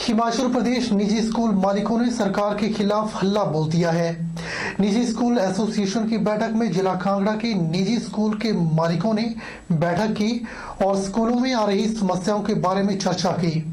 हिमाचल प्रदेश निजी स्कूल मालिकों ने सरकार के खिलाफ हल्ला बोल दिया है। निजी स्कूल एसोसिएशन की बैठक में जिला कांगड़ा के निजी स्कूल के मालिकों ने बैठक की और स्कूलों में आ रही समस्याओं के बारे में चर्चा की।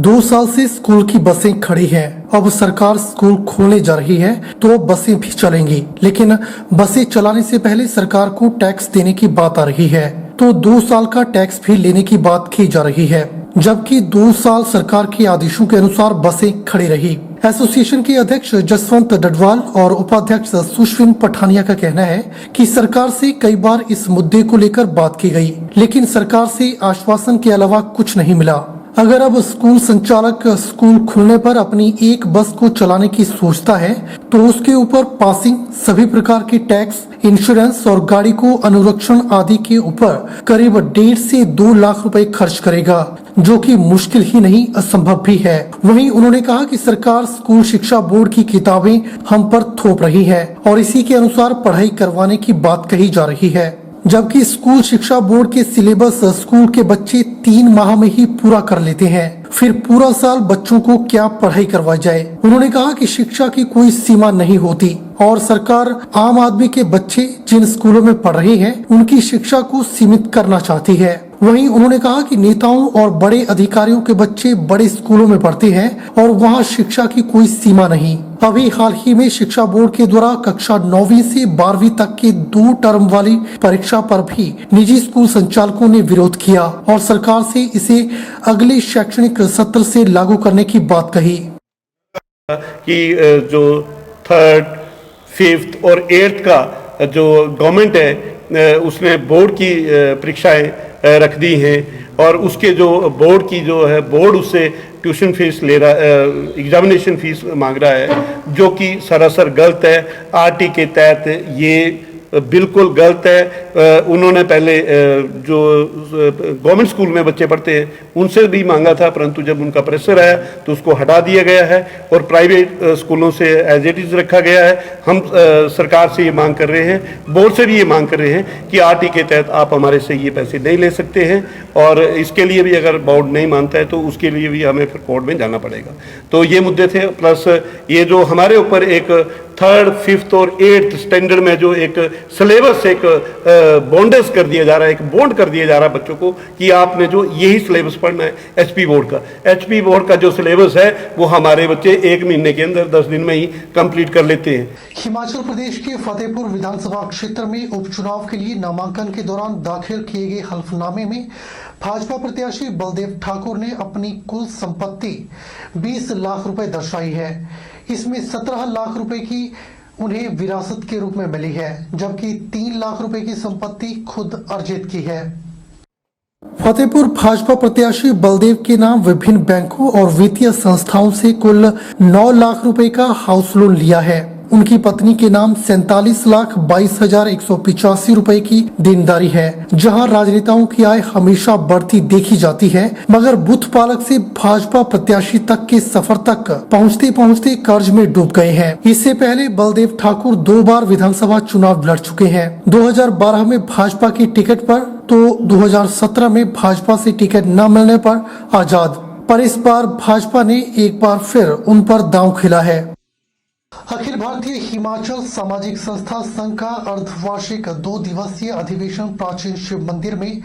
2 साल से स्कूल की बसें खड़ी हैं। अब सरकार स्कूल खोलने जा रही है तो अब बसें भी चलेंगी, लेकिन बसें चलाने से पहले सरकार को टैक्स देने की बात आ रही है, तो 2 साल का टैक्स भी लेने की बात की जा रही है, जबकि 2 साल सरकार के आदेशों के अनुसार बसें खड़ी रही। एसोसिएशन के अध्यक्ष जसवंत डडवाल और उपाध्यक्ष सुश्विन पठानिया का कहना है कि सरकार से कई बार इस मुद्दे को लेकर बात की गई, लेकिन सरकार से आश्वासन के अलावा कुछ नहीं मिला। अगर अब स्कूल संचालक स्कूल खुलने पर अपनी एक बस को चलाने की सोचता है तो उसके ऊपर पासिंग, सभी प्रकार के टैक्स, इंश्योरेंस और गाड़ी को अनुरक्षण आदि के ऊपर करीब 1.5 से 2 लाख रुपए खर्च करेगा, जो कि मुश्किल ही नहीं असंभव भी है। वहीं उन्होंने कहा कि सरकार स्कूल शिक्षा बोर्ड की किताबें हम पर थोप रही है और इसी के अनुसार पढ़ाई करवाने की बात कही जा रही है, जबकि स्कूल शिक्षा बोर्ड के सिलेबस स्कूल के बच्चे 3 माह में ही पूरा कर लेते हैं। फिर पूरा साल बच्चों को क्या पढ़ाई करवाई जाए। उन्होंने कहा कि शिक्षा की कोई सीमा नहीं होती और सरकार आम आदमी के बच्चे जिन स्कूलों में पढ़ रहे हैं उनकी शिक्षा को सीमित करना चाहती है। वहीं उन्होंने कहा कि नेताओं और बड़े अधिकारियों के बच्चे बड़े स्कूलों में पढ़ते हैं और वहां शिक्षा की कोई सीमा नहीं। अभी हाल ही में शिक्षा बोर्ड के द्वारा कक्षा 9वीं से 12वीं तक के 2 टर्म वाली परीक्षा पर भी निजी स्कूल संचालकों ने विरोध किया और सरकार से इसे अगले शैक्षणिक सत्र से लागू करने की बात कही कि जो 3rd, 5th और 8th का जो गवर्नमेंट है उसने बोर्ड की परीक्षाएं रख दी हैं और उसके जो बोर्ड की जो है बोर्ड उससे ट्यूशन फीस ले रहा, एग्जामिनेशन फीस मांग रहा है, जो कि सरासर गलत है। आरटी के तहत ये बिल्कुल गलत है। उन्होंने पहले जो गवर्नमेंट स्कूल में बच्चे पढ़ते हैं उनसे भी मांगा था, परंतु जब उनका प्रेशर आया तो उसको हटा दिया गया है और प्राइवेट स्कूलों से एज इट इज़ रखा गया है। हम सरकार से ये मांग कर रहे हैं, बोर्ड से भी ये मांग कर रहे हैं कि आरटी के तहत आप हमारे से ये पैसे नहीं ले सकते हैं और इसके लिए भी अगर बोर्ड नहीं मानता है तो उसके लिए भी हमें फिर कोर्ट में जाना पड़ेगा। तो ये मुद्दे थे, प्लस ये जो हमारे ऊपर एक 3rd, 5th और 8th स्टैंडर्ड में जो एक सिलेबस एक बॉन्डस कर दिया जा रहा है, एक बॉन्ड कर दिया जा रहा है बच्चों को कि आपने जो यही सिलेबस पढ़ना है एचपी बोर्ड का जो सिलेबस है वो हमारे बच्चे 1 महीने के अंदर 10 दिन में ही कंप्लीट कर लेते हैं। हिमाचल प्रदेश के फतेहपुर विधानसभा क्षेत्र में उपचुनाव के लिए नामांकन के दौरान दाखिल किए गए हल्फनामे में भाजपा प्रत्याशी बलदेव ठाकुर ने अपनी कुल संपत्ति 20 लाख रुपए दर्शाई है। इसमें 17 लाख रुपए की उन्हें विरासत के रूप में मिली है, जबकि 3 लाख रुपए की संपत्ति खुद अर्जित की है। फतेहपुर भाजपा प्रत्याशी बलदेव के नाम विभिन्न बैंकों और वित्तीय संस्थाओं से कुल 9 लाख रुपए का हाउस लोन लिया है। उनकी पत्नी के नाम 47,22,185 रुपए की देनदारी है। जहां राजनेताओं की आय हमेशा बढ़ती देखी जाती है, मगर बूथ पालक से भाजपा प्रत्याशी तक के सफर तक पहुंचते पहुंचते कर्ज में डूब गए हैं। इससे पहले बलदेव ठाकुर 2 बार विधानसभा चुनाव लड़ चुके हैं। 2012 में भाजपा की टिकट पर तो 2017 में भाजपा से टिकट न मिलने पर आजाद, पर इस बार भाजपा ने एक बार फिर उन पर दांव खेला है। अखिल भारतीय हिमाचल सामाजिक संस्था संघ का अर्धवार्षिक 2 दिवसीय अधिवेशन प्राचीन शिव मंदिर में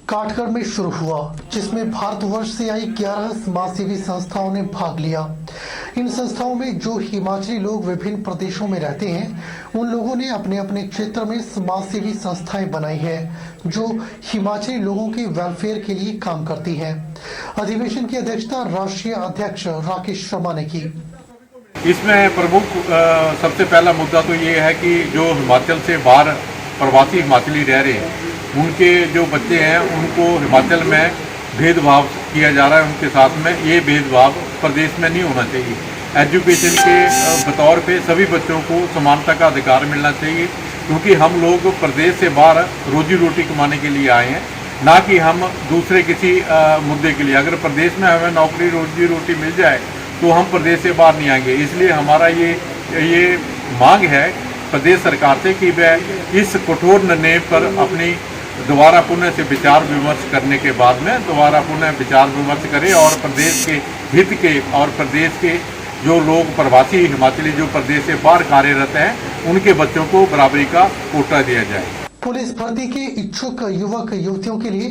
काठगढ़ में शुरू हुआ, जिसमें भारतवर्ष से आई 11 समाजसेवी संस्थाओं ने भाग लिया। इन संस्थाओं में जो हिमाचली लोग विभिन्न प्रदेशों में रहते हैं उन लोगों ने अपने अपने क्षेत्र में समाजसेवी संस्थाएं बनाई है जो हिमाचली लोगों के वेलफेयर के लिए काम करती है। अधिवेशन की अध्यक्षता राष्ट्रीय अध्यक्ष राकेश शर्मा ने की। इसमें प्रमुख सबसे पहला मुद्दा तो ये है कि जो हिमाचल से बाहर प्रवासी हिमाचली रह रहे हैं उनके जो बच्चे हैं उनको हिमाचल में भेदभाव किया जा रहा है। उनके साथ में ये भेदभाव प्रदेश में नहीं होना चाहिए। एजुकेशन के बतौर पे सभी बच्चों को समानता का अधिकार मिलना चाहिए, क्योंकि हम लोग प्रदेश से बाहर रोजी रोटी कमाने के लिए आए हैं, ना कि हम दूसरे किसी मुद्दे के लिए। अगर प्रदेश में हमें नौकरी रोजी रोटी मिल जाए तो हम प्रदेश से बाहर नहीं आएंगे। इसलिए हमारा ये मांग है प्रदेश सरकार से कि वह इस कठोर निर्णय पर अपनी दोबारा पुनः से विचार विमर्श करने के बाद में दोबारा पुनः विचार विमर्श करें और प्रदेश के हित के और प्रदेश के जो लोग प्रवासी हिमाचली जो प्रदेश से बाहर कार्यरत हैं उनके बच्चों को बराबरी का कोटा दिया जाए। पुलिस भर्ती के इच्छुक युवक युवतियों के लिए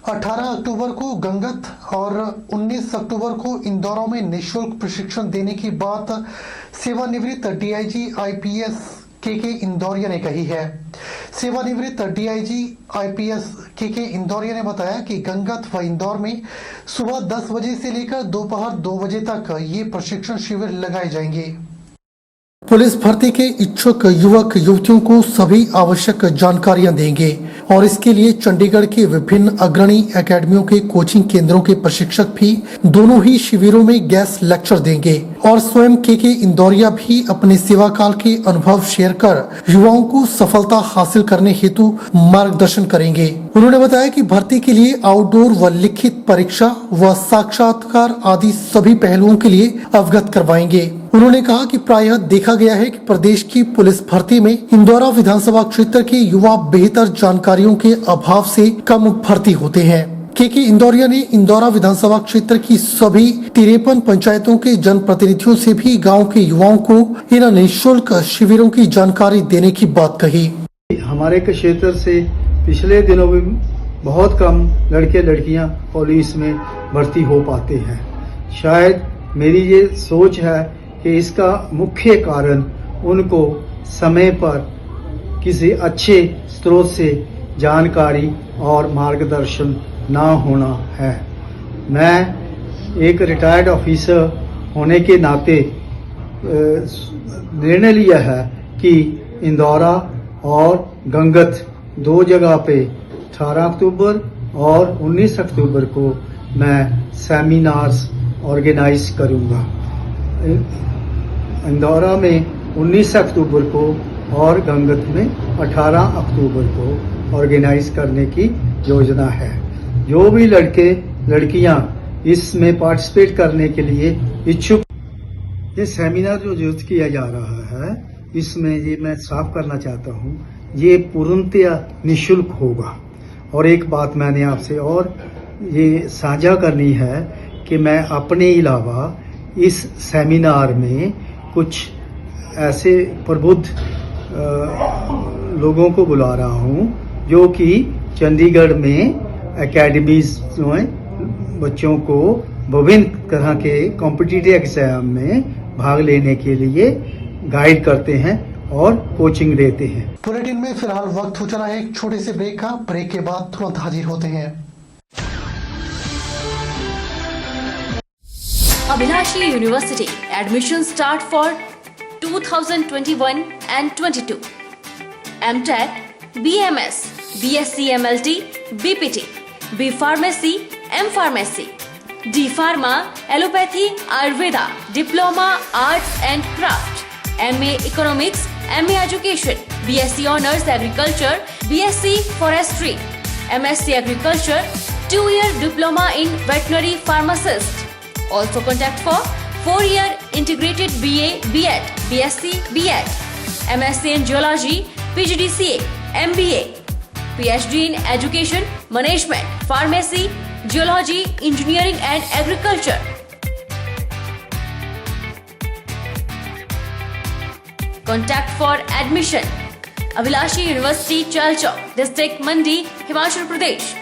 18 अक्टूबर को गंगत और 19 अक्टूबर को इंदौर में निःशुल्क प्रशिक्षण देने की बात सेवानिवृत्त डीआईजी आईपीएस के इंदौरिया ने कही है। सेवानिवृत्त डीआईजी आईपीएस के इंदौरिया ने बताया कि गंगत व इंदौर में सुबह 10 बजे से लेकर दोपहर 2 बजे तक ये प्रशिक्षण शिविर लगाए जाएंगे। पुलिस भर्ती के इच्छुक युवक युवतियों को सभी आवश्यक जानकारियां देंगे और इसके लिए चंडीगढ़ के विभिन्न अग्रणी एकेडमियों के कोचिंग केंद्रों के प्रशिक्षक भी दोनों ही शिविरों में गेस्ट लेक्चर देंगे और स्वयं के इंदौरिया भी अपने सेवा काल के अनुभव शेयर कर युवाओं को सफलता हासिल करने हेतु मार्गदर्शन करेंगे। उन्होंने बताया कि भर्ती के लिए आउटडोर व लिखित परीक्षा व साक्षात्कार आदि सभी पहलुओं के लिए अवगत करवाएंगे। उन्होंने कहा कि प्रायः देखा गया है कि प्रदेश की पुलिस भर्ती में इंदौरा विधानसभा क्षेत्र के युवा बेहतर जानकारियों के अभाव से कम भर्ती होते हैं। के इंदौरिया ने इंदौरा विधानसभा क्षेत्र की सभी 53 पंचायतों के जनप्रतिनिधियों से भी गांव के युवाओं को इन निःशुल्क शिविरों की जानकारी देने की बात कही। हमारे क्षेत्र से पिछले दिनों में बहुत कम लड़के लड़कियां पुलिस में भर्ती हो पाते हैं। शायद मेरी ये सोच है कि इसका मुख्य कारण उनको समय पर किसी अच्छे स्रोत से जानकारी और मार्गदर्शन ना होना है। मैं एक रिटायर्ड ऑफिसर होने के नाते निर्णय लिया है कि इंदौरा और गंगत 2 जगह पे 18 अक्टूबर और 19 अक्टूबर को मैं सेमिनार्स ऑर्गेनाइज करूंगा। इंदौरा में 19 अक्टूबर को और गंगत में 18 अक्टूबर को ऑर्गेनाइज करने की योजना है। जो भी लड़के लड़कियां इसमें पार्टिसिपेट करने के लिए इच्छुक, ये सेमिनार जो आयोजित किया जा रहा है इसमें ये मैं साफ करना चाहता हूँ, ये पूर्णतया निःशुल्क होगा। और एक बात मैंने आपसे और ये साझा करनी है कि मैं अपने अलावा इस सेमिनार में कुछ ऐसे प्रबुद्ध लोगों को बुला रहा हूँ जो कि चंडीगढ़ में एकेडमीज में बच्चों को विभिन्न तरह के कॉम्पिटिटिव एग्जाम में भाग लेने के लिए गाइड करते हैं और कोचिंग देते हैं। बुलेटिन में फिलहाल वक्त हो चला है एक छोटे से ब्रेक का। ब्रेक के बाद तुरंत हाजिर होते हैं। Abhilashi University admission start for 2021 and 22. MTech, BMS, BSc MLT, BPT, B Pharmacy, M Pharmacy, D Pharma, Allopathy, Ayurveda, Diploma, Arts and Craft, MA Economics, MA Education, BSc Honours Agriculture, BSc Forestry, MSc Agriculture, 2-year Diploma in Veterinary Pharmacist. Also contact for 4-year integrated BA, BEd, BSc, BEd, MSc in Geology, PGDCA, MBA, PhD in Education, Management, Pharmacy, Geology, Engineering and Agriculture. Contact for admission. Abhilashi University, Chalchok, District Mandi, Himachal Pradesh.